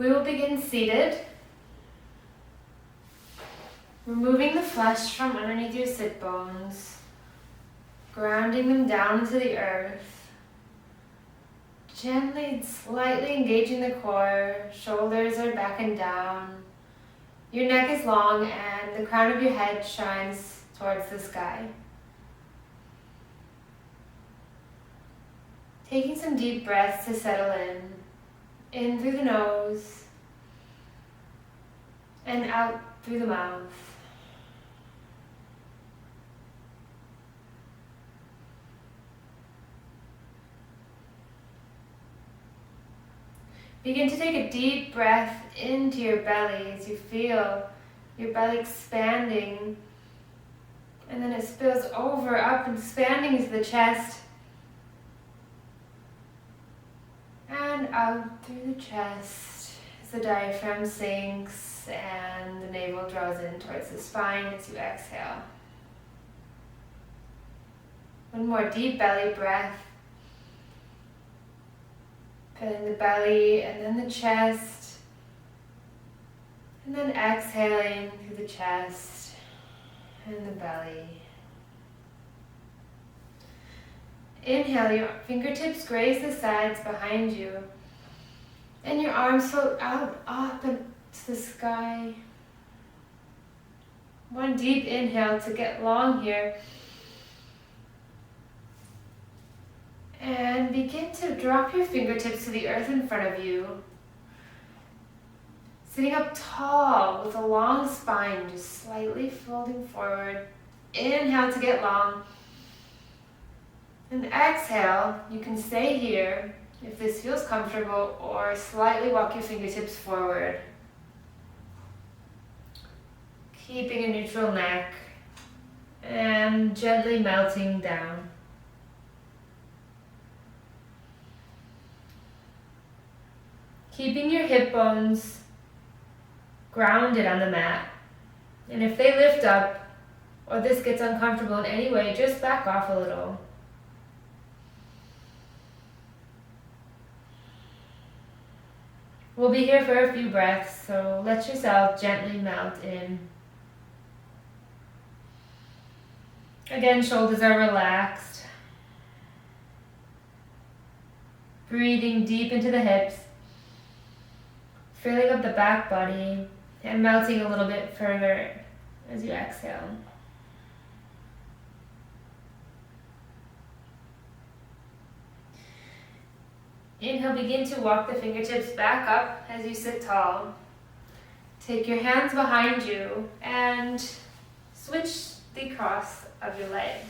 We will begin seated, removing the flesh from underneath your sit bones, grounding them down into the earth, gently, slightly engaging the core. Shoulders are back and down. Your neck is long and the crown of your head shines towards the sky. Taking some deep breaths to settle in through the nose and out through the mouth. Begin to take a deep breath into your belly as you feel your belly expanding, and then it spills over, up, expanding into the chest and out through the chest as the diaphragm sinks and the navel draws in towards the spine as you exhale. One more deep belly breath. Filling the belly and then the chest, and then exhaling through the chest and the belly. Inhale, your fingertips graze the sides behind you, and your arms float out, up and to the sky. One deep inhale to get long here. And begin to drop your fingertips to the earth in front of you. Sitting up tall with a long spine, just slightly folding forward. Inhale to get long. And exhale, you can stay here if this feels comfortable, or slightly walk your fingertips forward. Keeping a neutral neck and gently melting down. Keeping your hip bones grounded on the mat. And if they lift up or this gets uncomfortable in any way, just back off a little. We'll be here for a few breaths, so let yourself gently melt in. Again, shoulders are relaxed. Breathing deep into the hips. Filling up the back body and melting a little bit further as you exhale. Inhale, begin to walk the fingertips back up as you sit tall. Take your hands behind you and switch the cross of your legs.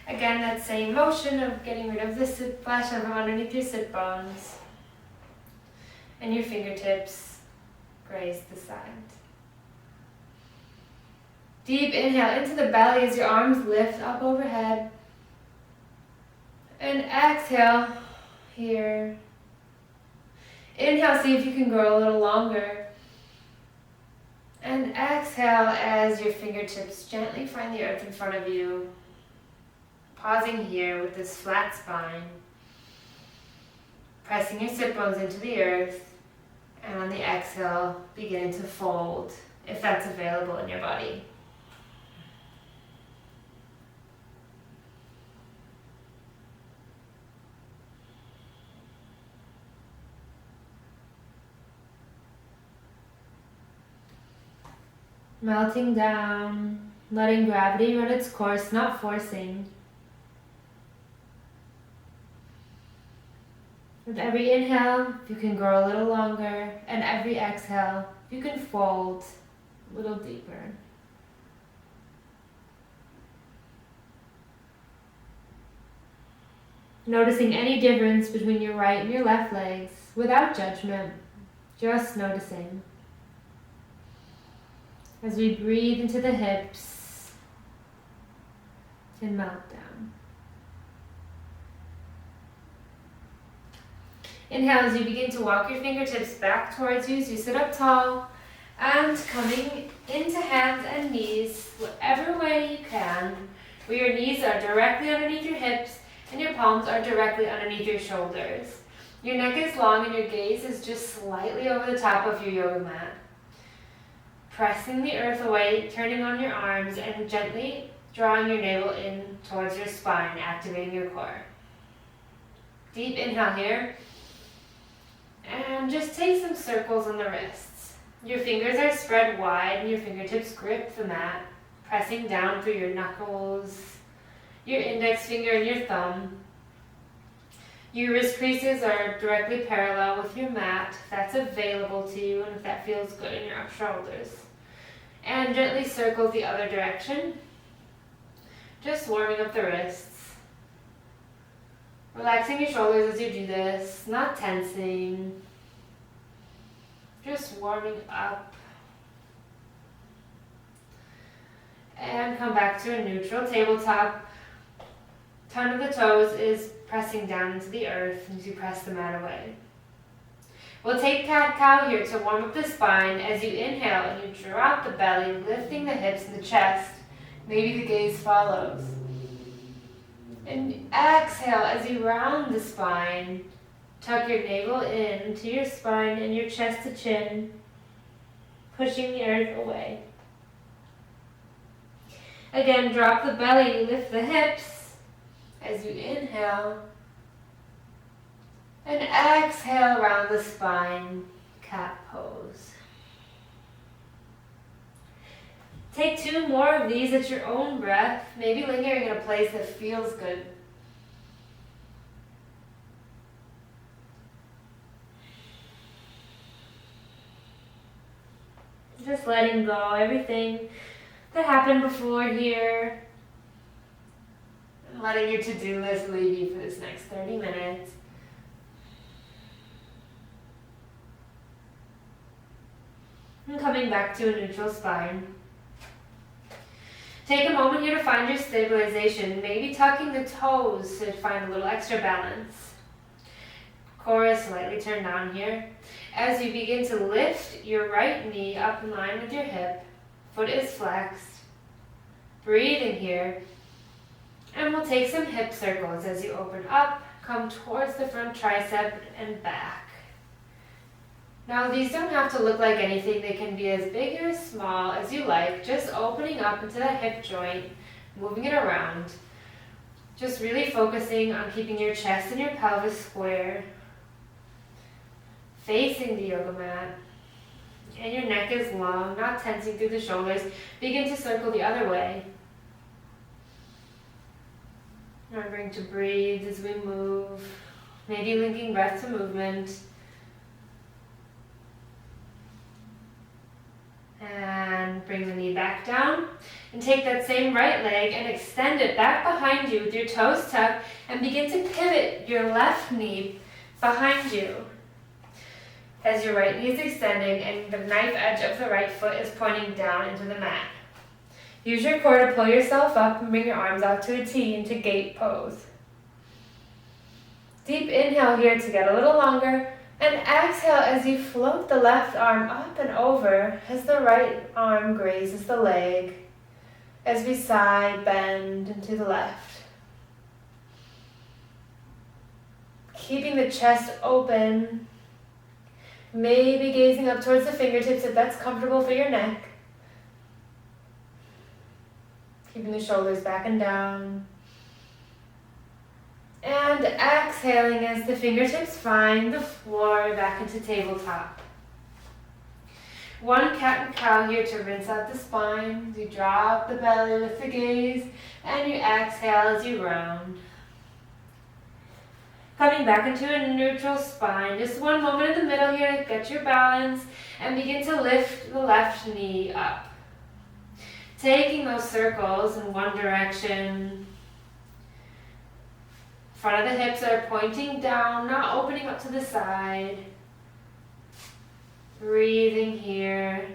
Again, that same motion of getting rid of the flesh from underneath your sit bones. And your fingertips graze the side. Deep inhale into the belly as your arms lift up overhead. And exhale here. Inhale, see if you can grow a little longer. And exhale as your fingertips gently find the earth in front of you. Pausing here with this flat spine. Pressing your sit bones into the earth. And on the exhale, beginning to fold, if that's available in your body. Melting down, letting gravity run its course, not forcing. With every inhale, you can grow a little longer, and every exhale, you can fold a little deeper. Noticing any difference between your right and your left legs, without judgment, just noticing. As we breathe into the hips and melt down. Inhale as you begin to walk your fingertips back towards you as you sit up tall, and coming into hands and knees, whatever way you can, where your knees are directly underneath your hips and your palms are directly underneath your shoulders. Your neck is long and your gaze is just slightly over the top of your yoga mat. Pressing the earth away, turning on your arms, and gently drawing your navel in towards your spine, activating your core. Deep inhale here. And just take some circles on the wrists. Your fingers are spread wide and your fingertips grip the mat, pressing down through your knuckles, your index finger and your thumb. Your wrist creases are directly parallel with your mat if that's available to you and if that feels good in your up shoulders. And gently circle the other direction, just warming up the wrists. Relaxing your shoulders as you do this, not tensing, just warming up. And come back to a neutral tabletop. Turn of the toes is pressing down into the earth as you press the mat away. We'll take cat-cow here to warm up the spine as you inhale and you drop the belly, lifting the hips and the chest. Maybe the gaze follows. And exhale as you round the spine. Tuck your navel in to your spine and your chest to chin, pushing the earth away. Again, drop the belly, lift the hips as you inhale. And exhale, round the spine, cat pose. Take 2 more of these at your own breath, maybe lingering in a place that feels good. Just letting go everything that happened before here. And letting your to-do list leave you for this next 30 minutes. And coming back to a neutral spine. Take a moment here to find your stabilization, maybe tucking the toes to find a little extra balance. Core is slightly turned down here. As you begin to lift your right knee up in line with your hip, foot is flexed. Breathing here. And we'll take some hip circles as you open up, come towards the front tricep and back. Now these don't have to look like anything, they can be as big or as small as you like, just opening up into that hip joint, moving it around. Just really focusing on keeping your chest and your pelvis square, facing the yoga mat, and your neck is long, not tensing through the shoulders. Begin to circle the other way. Remembering to breathe as we move, maybe linking breath to movement. And bring the knee back down. And take that same right leg and extend it back behind you with your toes tucked and begin to pivot your left knee behind you. As your right knee is extending and the knife edge of the right foot is pointing down into the mat. Use your core to pull yourself up and bring your arms out to a T into gate pose. Deep inhale here to get a little longer. And exhale as you float the left arm up and over as the right arm grazes the leg. As we side bend into the left. Keeping the chest open. Maybe gazing up towards the fingertips if that's comfortable for your neck. Keeping the shoulders back and down. And exhaling as the fingertips find the floor back into tabletop. 1 cat and cow here to rinse out the spine. You drop the belly with the gaze and you exhale as you round. Coming back into a neutral spine. Just 1 moment in the middle here to get your balance and begin to lift the left knee up. Taking those circles in one direction. Front of the hips are pointing down, not opening up to the side. Breathing here.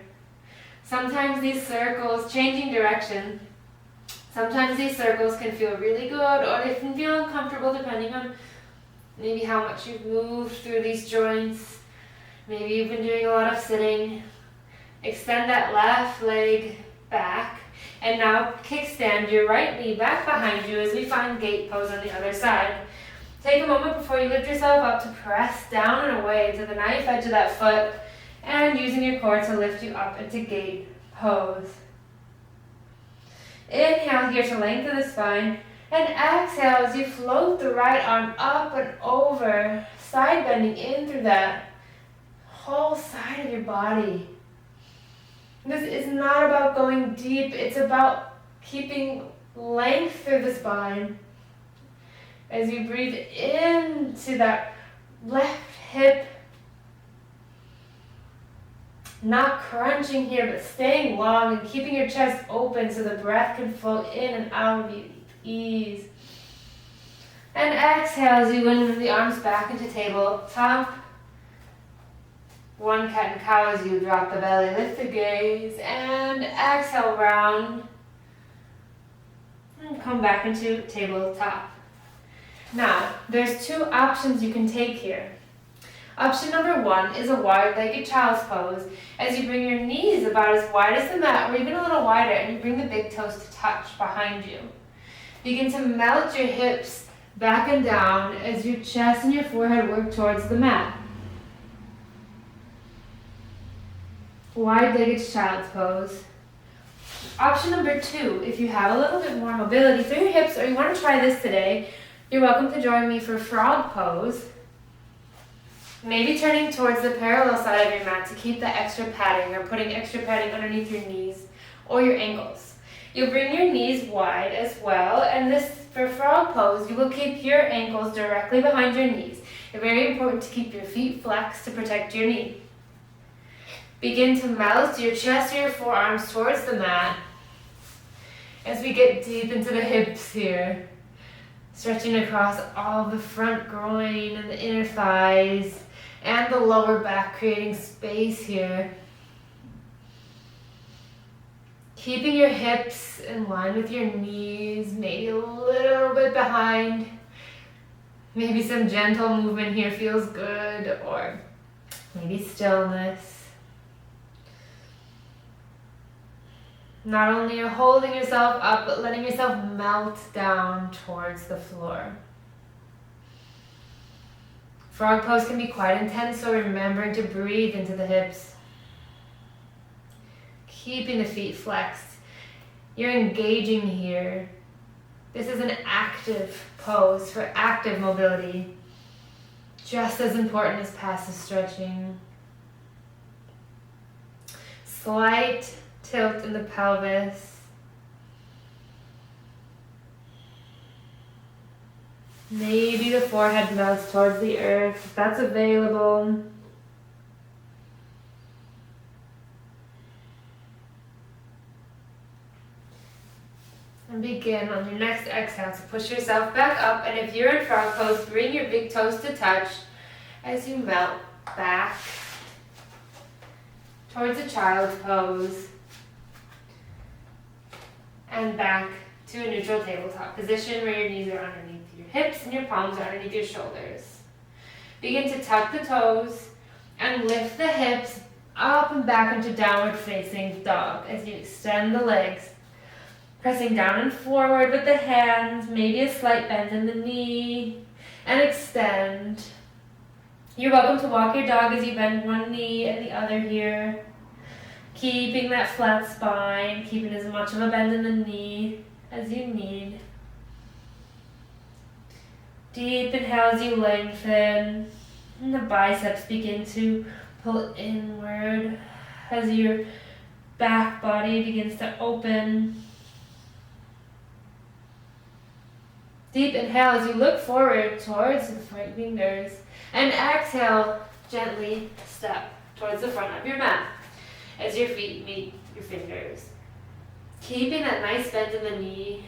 Sometimes these circles, changing direction, sometimes these circles can feel really good or they can feel uncomfortable depending on maybe how much you've moved through these joints. Maybe you've been doing a lot of sitting. Extend that left leg back. And now kickstand your right knee back behind you as we find gate pose on the other side. Take a moment before you lift yourself up to press down and away to the knife edge of that foot and using your core to lift you up into gate pose. Inhale here to lengthen the spine, and exhale as you float the right arm up and over, side bending in through that whole side of your body. This is not about going deep, it's about keeping length through the spine. As you breathe into that left hip, not crunching here, but staying long and keeping your chest open so the breath can flow in and out with ease. And exhale as you wind the arms back into tabletop. One cat and cow as you drop the belly, lift the gaze, and exhale round. And come back into tabletop. Now, there's two options you can take here. Option number one is a wide-legged child's pose, as you bring your knees about as wide as the mat, or even a little wider, and you bring the big toes to touch behind you. Begin to melt your hips back and down as your chest and your forehead work towards the mat. Wide-legged child's pose. Option number two, if you have a little bit more mobility through your hips, or you want to try this today, you're welcome to join me for frog pose. Maybe turning towards the parallel side of your mat to keep the extra padding, or putting extra padding underneath your knees or your ankles. You'll bring your knees wide as well, and this for frog pose, you will keep your ankles directly behind your knees. It's very important to keep your feet flexed to protect your knee. Begin to melt your chest or your forearms towards the mat as we get deep into the hips here. Stretching across all the front groin and the inner thighs and the lower back, creating space here. Keeping your hips in line with your knees, maybe a little bit behind. Maybe some gentle movement here feels good, or maybe stillness. Not only you're holding yourself up, but letting yourself melt down towards the floor. Frog pose can be quite intense, so remembering to breathe into the hips. Keeping the feet flexed. You're engaging here. This is an active pose for active mobility. Just as important as passive stretching. Slight tilt in the pelvis. Maybe the forehead melts towards the earth if that's available. And begin on your next exhale to push yourself back up, and if you're in frog pose, bring your big toes to touch as you melt back towards a child's pose. And back to a neutral tabletop position where your knees are underneath your hips and your palms are underneath your shoulders. Begin to tuck the toes and lift the hips up and back into downward facing dog as you extend the legs. Pressing down and forward with the hands, maybe a slight bend in the knee, and extend. You're welcome to walk your dog as you bend one knee and the other here. Keeping that flat spine, keeping as much of a bend in the knee as you need. Deep inhale as you lengthen, and the biceps begin to pull inward as your back body begins to open. Deep inhale as you look forward towards the front fingers, and exhale, gently step towards the front of your mat as your feet meet your fingers. Keeping that nice bend in the knee.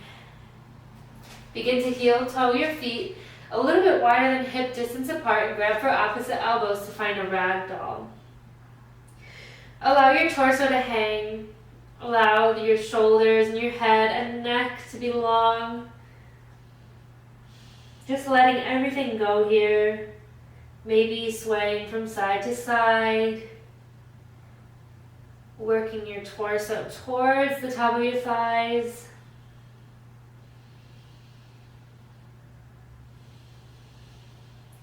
Begin to heel toe your feet a little bit wider than hip distance apart and grab for opposite elbows to find a rag doll. Allow your torso to hang. Allow your shoulders and your head and neck to be long. Just letting everything go here. Maybe swaying from side to side. Working your torso towards the top of your thighs.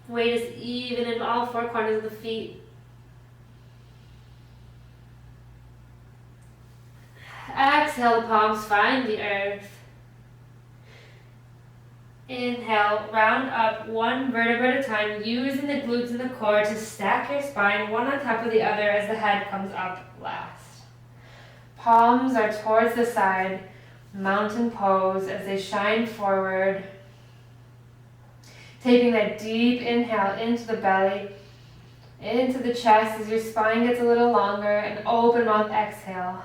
Weight is even in all four corners of the feet. Exhale, the palms find the earth. Inhale, round up one vertebra at a time, using the glutes and the core to stack your spine one on top of the other as the head comes up last. Palms are towards the side, mountain pose as they shine forward. Taking that deep inhale into the belly, into the chest as your spine gets a little longer, and open mouth exhale.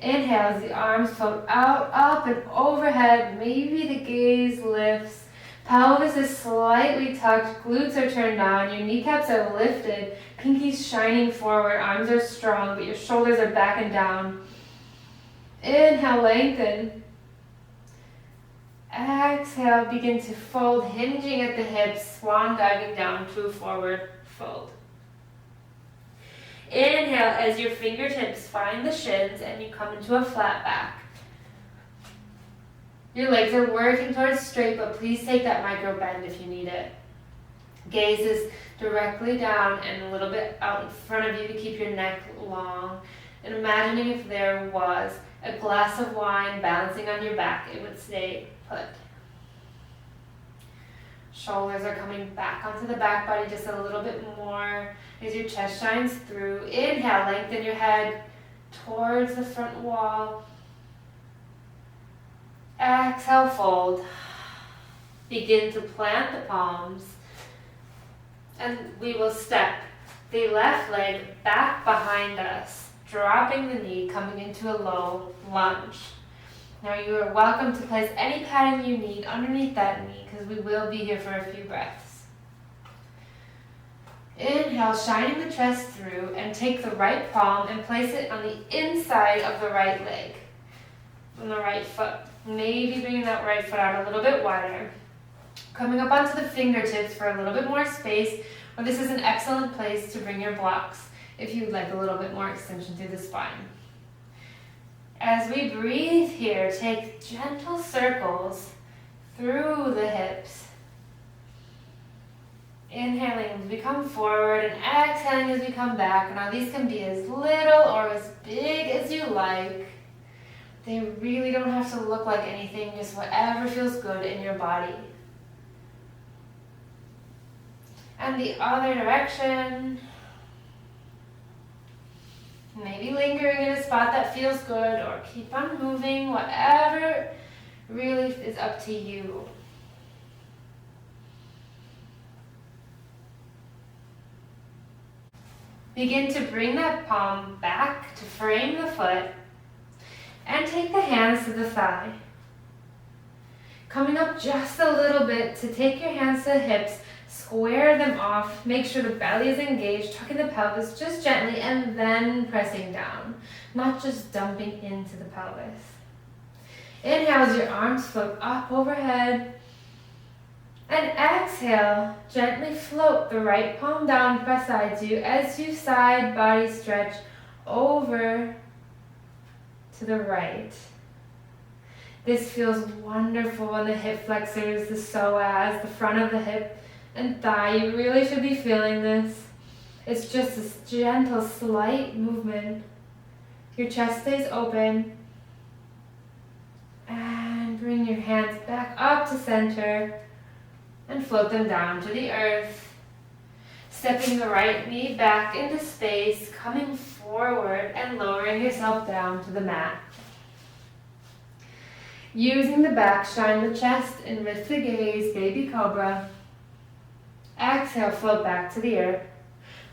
Inhale as the arms float out, up, and overhead. Maybe the gaze lifts. Pelvis is slightly tucked. Glutes are turned down. Your kneecaps are lifted. Pinkies shining forward. Arms are strong, but your shoulders are back and down. Inhale, lengthen. Exhale, begin to fold, hinging at the hips. Swan diving down to a forward fold. Inhale as your fingertips find the shins and you come into a flat back. Your legs are working towards straight, but please take that micro bend if you need it. Gaze is directly down and a little bit out in front of you to keep your neck long. And imagining if there was a glass of wine balancing on your back, it would stay put. Shoulders are coming back onto the back body just a little bit more as your chest shines through. Inhale, lengthen your head towards the front wall. Exhale, fold. Begin to plant the palms. And we will step the left leg back behind us, dropping the knee, coming into a low lunge. Now you are welcome to place any padding you need underneath that knee because we will be here for a few breaths. Inhale, shining the chest through, and take the right palm and place it on the inside of the right leg, on the right foot. Maybe bringing that right foot out a little bit wider. Coming up onto the fingertips for a little bit more space, or this is an excellent place to bring your blocks if you'd like a little bit more extension through the spine. As we breathe here, take gentle circles through the hips. Inhaling as we come forward and exhaling as we come back. Now these can be as little or as big as you like. They really don't have to look like anything, just whatever feels good in your body. And the other direction. Maybe lingering in a spot that feels good, or keep on moving, whatever really is up to you. Begin to bring that palm back to frame the foot and take the hands to the thigh. Coming up just a little bit to take your hands to the hips, square them off, make sure the belly is engaged, tucking the pelvis just gently and then pressing down, not just dumping into the pelvis. Inhale as your arms float up overhead. And exhale, gently float the right palm down beside you as you side body stretch over to the right. This feels wonderful in the hip flexors, the psoas, the front of the hip and thigh. You really should be feeling this. It's just this gentle, slight movement. Your chest stays open. And bring your hands back up to center and float them down to the earth. Stepping the right knee back into space, coming forward and lowering yourself down to the mat. Using the back, shine the chest and lift the gaze, baby cobra. Exhale, float back to the earth.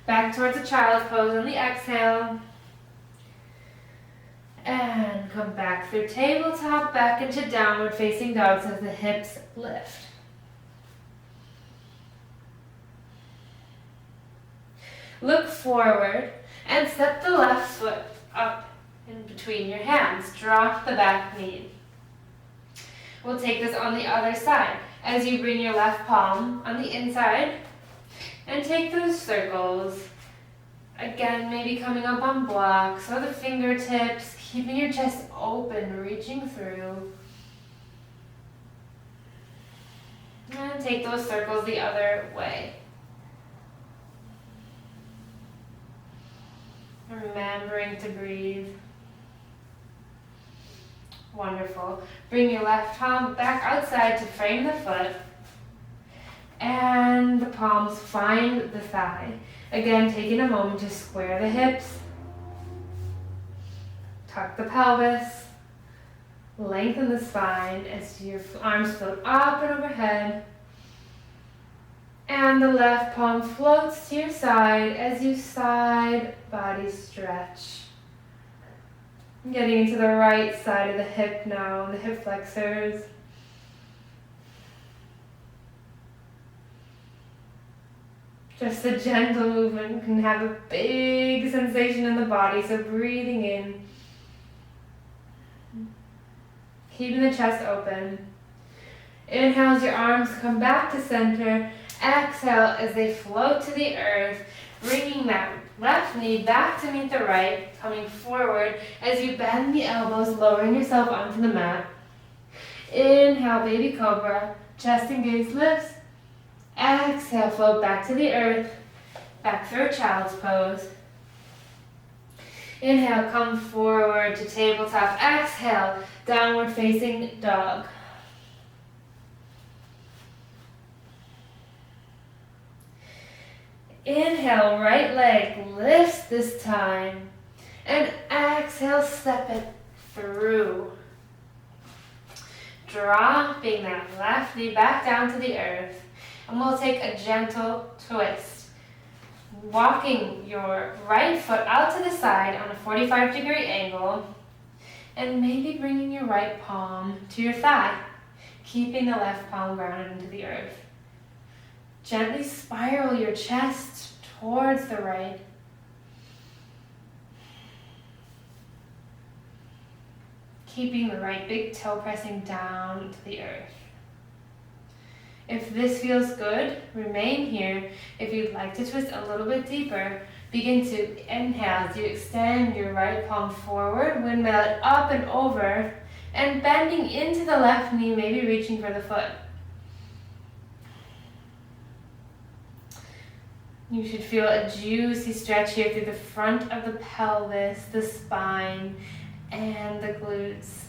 Back towards a child's pose on the exhale. And come back through tabletop, back into downward facing dogs as the hips lift. Look forward and step the left foot up in between your hands. Drop the back knee. We'll take this on the other side as you bring your left palm on the inside and take those circles. Again, maybe coming up on blocks or the fingertips, keeping your chest open, reaching through. and take those circles the other way. Remembering to breathe. Wonderful. Bring your left palm back outside to frame the foot. And the palms find the thigh. Again, taking a moment to square the hips. Tuck the pelvis. Lengthen the spine as your arms float up and overhead. And the left palm floats to your side as you side body stretch. Getting into the right side of the hip now, the hip flexors. Just a gentle movement can have a big sensation in the body, so breathing in. Keeping the chest open. Inhale as your arms come back to center. Exhale as they float to the earth, bringing that left knee back to meet the right, coming forward as you bend the elbows, lowering yourself onto the mat. Inhale, baby cobra, chest and gaze lifts. Exhale, float back to the earth, back through child's pose. Inhale, come forward to tabletop. Exhale, downward facing dog. Inhale, right leg lifts this time. And exhale, step it through. Dropping that left knee back down to the earth. And we'll take a gentle twist. Walking your right foot out to the side on a 45-degree angle. And maybe bringing your right palm to your thigh. Keeping the left palm grounded into the earth. Gently spiral your chest towards the right. Keeping the right big toe pressing down to the earth. If this feels good, remain here. If you'd like to twist a little bit deeper, begin to inhale as you extend your right palm forward, windmill it up and over, and bending into the left knee, maybe reaching for the foot. You should feel a juicy stretch here through the front of the pelvis, the spine, and the glutes.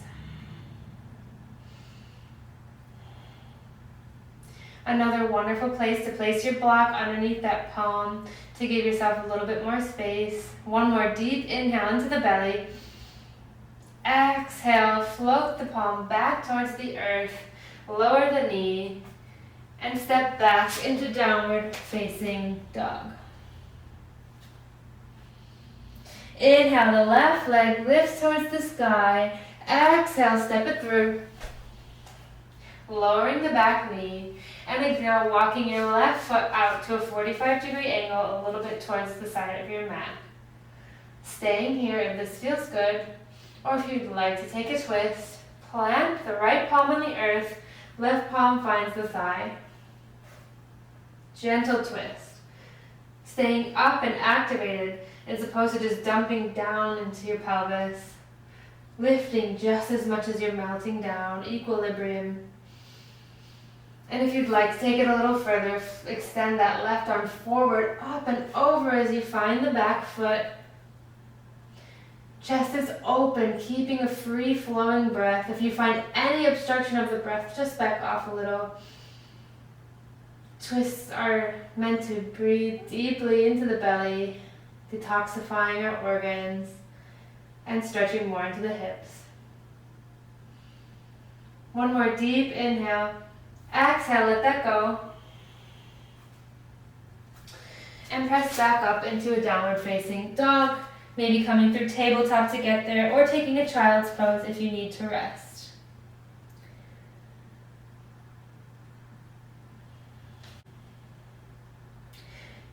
Another wonderful place to place your block underneath that palm to give yourself a little bit more space. One more deep inhale into the belly. Exhale, float the palm back towards the earth, lower the knee, and step back into downward facing dog. Inhale, the left leg lifts towards the sky. Exhale, step it through. Lowering the back knee. And exhale, walking your left foot out to a 45-degree angle a little bit towards the side of your mat. Staying here if this feels good, or if you'd like to take a twist, plant the right palm on the earth, left palm finds the thigh. Gentle twist. Staying up and activated as opposed to just dumping down into your pelvis. Lifting just as much as you're melting down, equilibrium. And if you'd like to take it a little further, extend that left arm forward, up and over as you find the back foot. Chest is open, keeping a free-flowing breath. If you find any obstruction of the breath, just back off a little. Twists are meant to breathe deeply into the belly, detoxifying our organs, and stretching more into the hips. One more deep inhale. Exhale, let that go. And press back up into a downward facing dog, maybe coming through tabletop to get there, or taking a child's pose if you need to rest.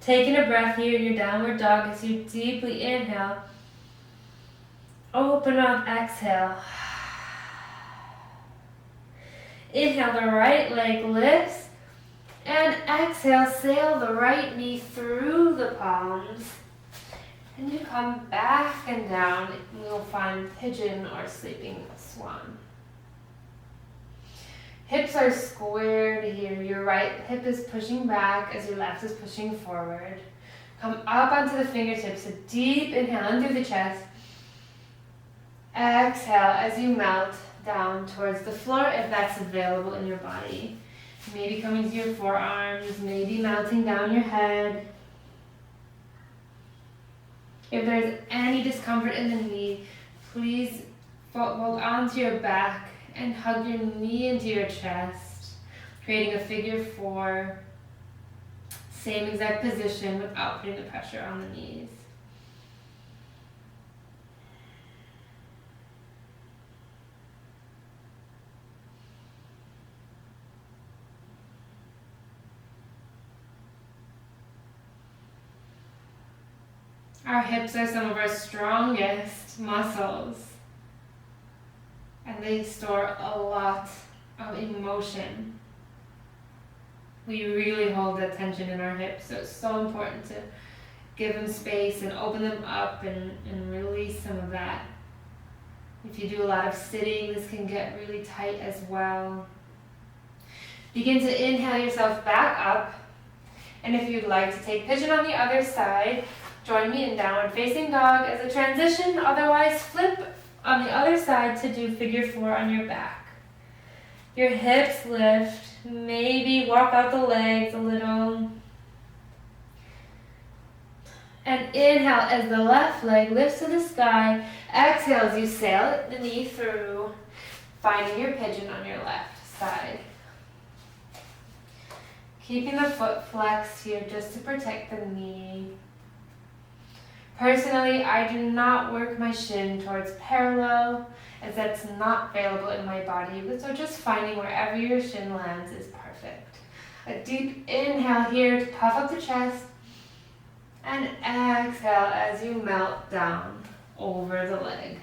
Taking a breath here in your downward dog as you deeply inhale. Open up, exhale. Inhale, the right leg lifts. And exhale, sail the right knee through the palms. And you come back and down. You'll find pigeon or sleeping swan. Hips are squared here. Your right right hip is pushing back as your left is pushing forward. Come up onto the fingertips, a deep inhale in through the chest. Exhale as you melt down towards the floor if that's available in your body. Maybe coming to your forearms, maybe melting down your head. If there's any discomfort in the knee, please hold onto your back and hug your knee into your chest, creating a figure four. Same exact position without putting the pressure on the knees. Our hips are some of our strongest muscles, and they store a lot of emotion. We really hold that tension in our hips, so it's so important to give them space and open them up and release some of that. If you do a lot of sitting, this can get really tight as well. Begin to inhale yourself back up, and if you'd like to take pigeon on the other side, join me in downward facing dog as a transition, otherwise flip on the other side to do figure four on your back. Your hips lift, maybe walk out the legs a little. And inhale as the left leg lifts to the sky. Exhale as you sail the knee through, finding your pigeon on your left side. Keeping the foot flexed here just to protect the knee. Personally, I do not work my shin towards parallel, as that's not available in my body, so just finding wherever your shin lands is perfect. A deep inhale here to puff up the chest, and exhale as you melt down over the leg.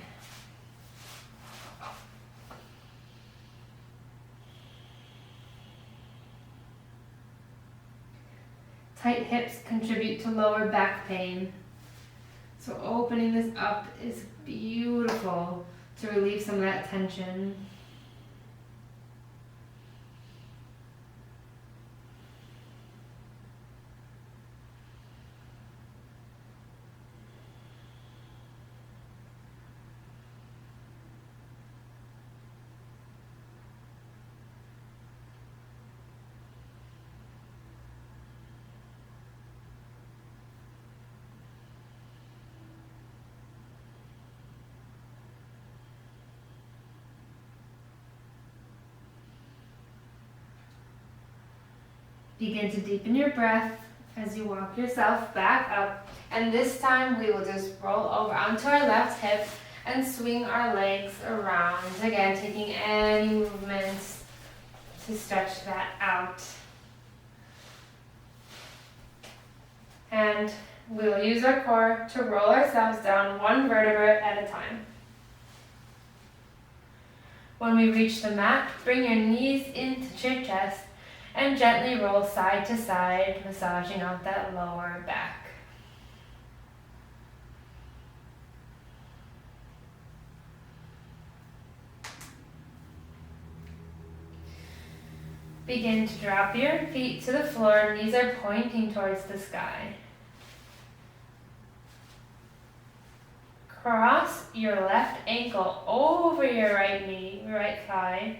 Tight hips contribute to lower back pain. So opening this up is beautiful to relieve some of that tension. Begin to deepen your breath as you walk yourself back up. And this time we will just roll over onto our left hip and swing our legs around. Again, taking any movements to stretch that out. And we will use our core to roll ourselves down one vertebra at a time. When we reach the mat, bring your knees into your chest and gently roll side to side, massaging out that lower back. Begin to drop your feet to the floor, knees are pointing towards the sky. Cross your left ankle over your right knee, right thigh.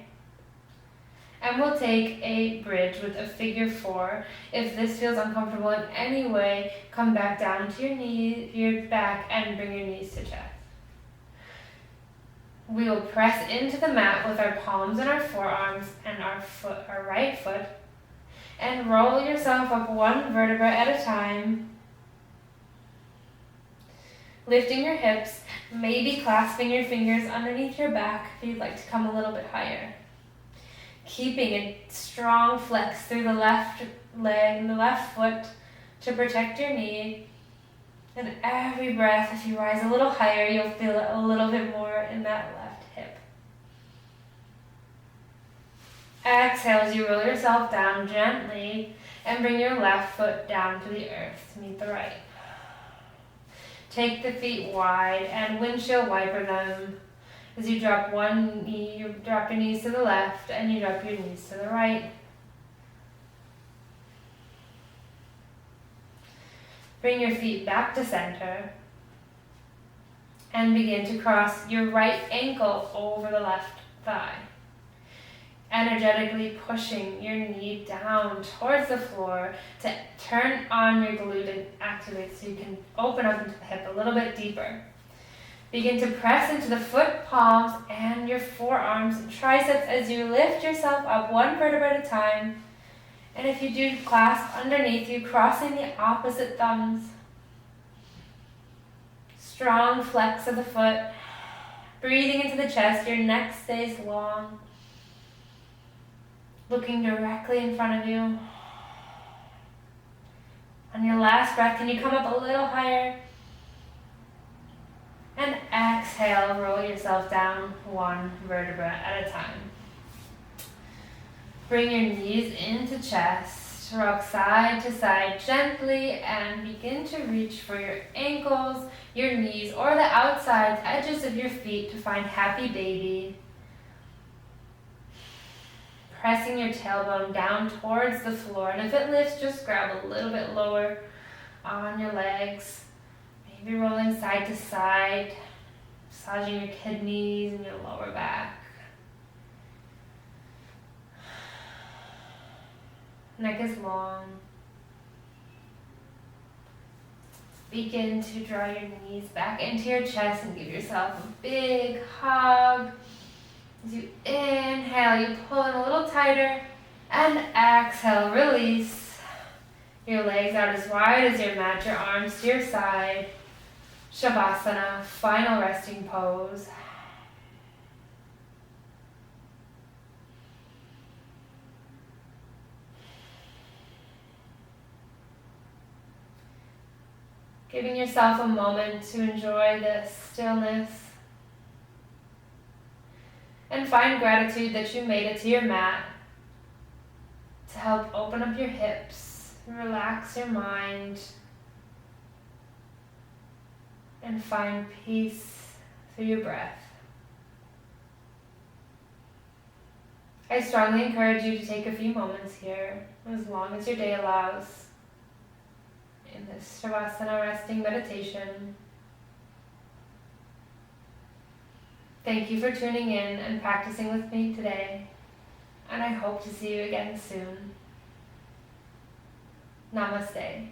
And we'll take a bridge with a figure four. If this feels uncomfortable in any way, come back down to your knees, your back, and bring your knees to chest. We will press into the mat with our palms and our forearms and our right foot, and roll yourself up one vertebra at a time. Lifting your hips, maybe clasping your fingers underneath your back if you'd like to come a little bit higher. Keeping a strong flex through the left leg and the left foot to protect your knee. And every breath, if you rise a little higher, you'll feel it a little bit more in that left hip. Exhale as you roll yourself down gently and bring your left foot down to the earth to meet the right. Take the feet wide and windshield wiper them. As you drop one knee, you drop your knees to the left and you drop your knees to the right. Bring your feet back to center and begin to cross your right ankle over the left thigh, energetically pushing your knee down towards the floor to turn on your glute and activate so you can open up into the hip a little bit deeper. Begin to press into the foot palms and your forearms and triceps as you lift yourself up one vertebra at a time. And if you do, clasp underneath you, crossing the opposite thumbs. Strong flex of the foot. Breathing into the chest, your neck stays long. Looking directly in front of you. On your last breath, can you come up a little higher? And exhale, roll yourself down one vertebra at a time. Bring your knees into chest, rock side to side gently, and begin to reach for your ankles, your knees, or the outside edges of your feet to find happy baby. Pressing your tailbone down towards the floor, and if it lifts, just grab a little bit lower on your legs. Maybe rolling side to side, massaging your kidneys and your lower back. Neck is long. Begin to draw your knees back into your chest and give yourself a big hug. As you inhale, you pull in a little tighter, and exhale, release. Your legs out as wide as your mat, your arms to your side. Shavasana, final resting pose. Giving yourself a moment to enjoy this stillness and find gratitude that you made it to your mat to help open up your hips, relax your mind, and find peace through your breath. I strongly encourage you to take a few moments here, as long as your day allows, in this Shavasana resting meditation. Thank you for tuning in and practicing with me today, and I hope to see you again soon. Namaste.